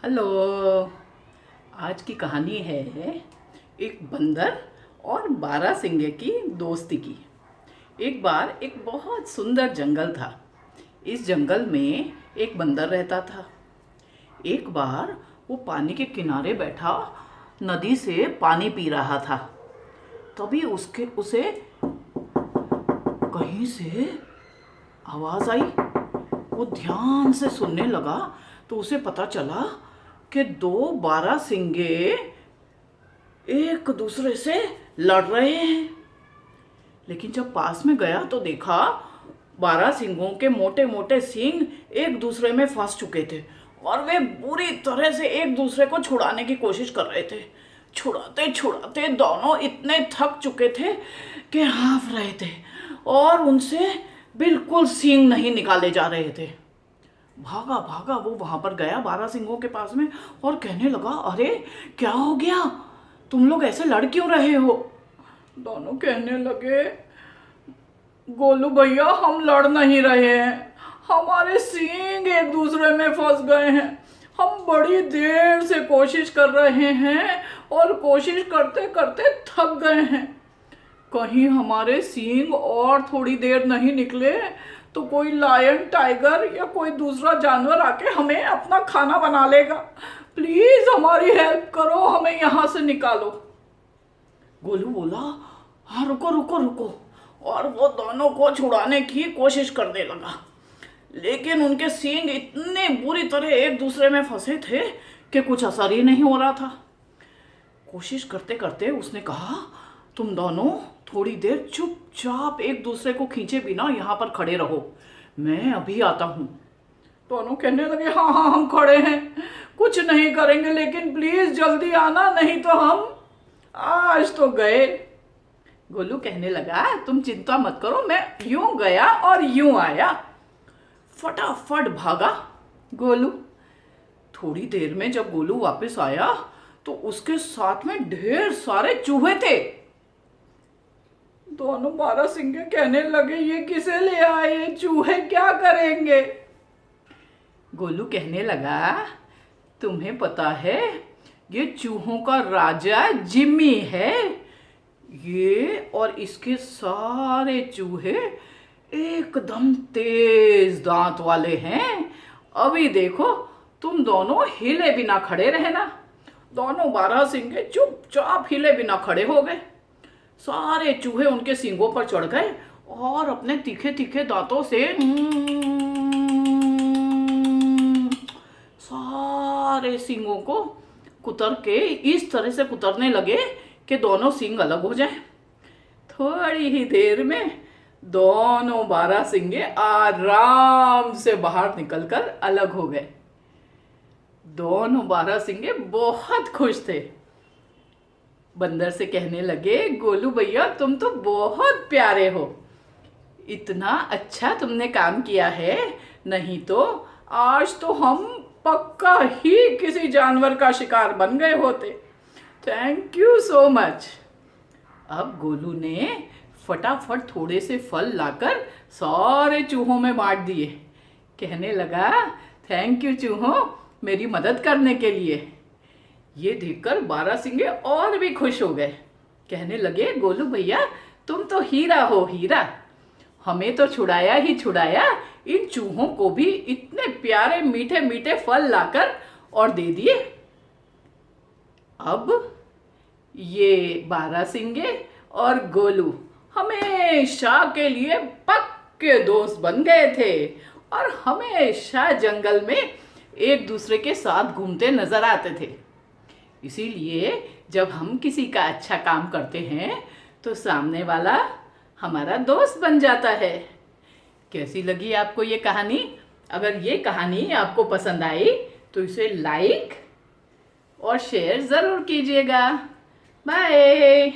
Hello. आज की कहानी है एक बंदर और बारहसिंगे की दोस्ती की। एक बार एक बहुत सुंदर जंगल था। इस जंगल में एक बंदर रहता था। एक बार वो पानी के किनारे बैठा नदी से पानी पी रहा था। तभी उसे कहीं से आवाज़ आई। वो ध्यान से सुनने लगा तो उसे पता चला कि दो बारहसिंगे एक दूसरे से लड़ रहे हैं। लेकिन जब पास में गया तो देखा बारहसिंगों के मोटे मोटे सींग एक दूसरे में फंस चुके थे और वे बुरी तरह से एक दूसरे को छुड़ाने की कोशिश कर रहे थे। छुड़ाते छुड़ाते दोनों इतने थक चुके थे कि हाँफ रहे थे और उनसे बिल्कुल सींग नहीं निकाले जा रहे थे। भागा भागा वो वहां पर गया बारहसिंगों के पास में और कहने लगा, अरे क्या हो गया, तुम लोग ऐसे लड़ क्यों रहे हो? दोनों कहने लगे, गोलू भैया हम लड़ नहीं रहे हैं, हमारे सींग एक दूसरे में फंस गए हैं। हम बड़ी देर से कोशिश कर रहे हैं और कोशिश करते करते थक गए हैं। कहीं हमारे सींग और थोड़ी देर नहीं निकले तो कोई लायन, टाइगर या कोई दूसरा जानवर आके हमें अपना खाना बना लेगा। प्लीज हमारी हेल्प करो, हमें यहाँ से निकालो। गोलू बोला, हाँ रुको रुको रुको, और वो दोनों को छुड़ाने की कोशिश करने लगा। लेकिन उनके सींग इतने बुरी तरह एक दूसरे में फंसे थे कि कुछ असर ही नहीं हो रहा था। कोशिश करते करते उसने कहा, तुम दोनों थोड़ी देर चुपचाप एक दूसरे को खींचे बिना यहाँ पर खड़े रहो, मैं अभी आता हूँ। दोनों कहने लगे, हाँ हाँ हम खड़े हैं, कुछ नहीं करेंगे, लेकिन प्लीज जल्दी आना, नहीं तो हम आज तो गए। गोलू कहने लगा, तुम चिंता मत करो, मैं यूं गया और यूं आया। फटाफट भागा गोलू। थोड़ी देर में जब गोलू वापस आया तो उसके साथ में ढेर सारे चूहे थे। दोनों बारहसिंगे कहने लगे, ये किसे ले आए, चूहे क्या करेंगे? गोलू कहने लगा, तुम्हें पता है ये चूहों का राजा जिम्मी है। ये और इसके सारे चूहे एकदम तेज दांत वाले हैं। अभी देखो, तुम दोनों हिले बिना खड़े रहना। दोनों बारहसिंगे चुपचाप हिले बिना खड़े हो गए। सारे चूहे उनके सींगों पर चढ़ गए और अपने तीखे तीखे दांतों से सारे सींगों को कुतर के इस तरह से कुतरने लगे कि दोनों सींग अलग हो जाए। थोड़ी ही देर में दोनों बारहसिंगे आराम से बाहर निकलकर अलग हो गए। दोनों बारहसिंगे बहुत खुश थे। बंदर से कहने लगे, गोलू भैया तुम तो बहुत प्यारे हो, इतना अच्छा तुमने काम किया है, नहीं तो आज तो हम पक्का ही किसी जानवर का शिकार बन गए होते। Thank you so much. अब गोलू ने फटाफट थोड़े से फल लाकर सारे चूहों में बांट दिए। कहने लगा, थैंक यू चूहों, मेरी मदद करने के लिए। ये देखकर बारहसिंगे और भी खुश हो गए। कहने लगे, गोलू भैया तुम तो हीरा हो हीरा, हमें तो छुड़ाया ही छुड़ाया, इन चूहों को भी इतने प्यारे मीठे मीठे फल लाकर और दे दिए। अब ये बारहसिंगे और गोलू हमेशा के लिए पक्के दोस्त बन गए थे और हमेशा जंगल में एक दूसरे के साथ घूमते नजर आते थे। इसीलिए जब हम किसी का अच्छा काम करते हैं तो सामने वाला हमारा दोस्त बन जाता है। कैसी लगी आपको ये कहानी? अगर ये कहानी आपको पसंद आई तो इसे लाइक और शेयर ज़रूर कीजिएगा। बाय।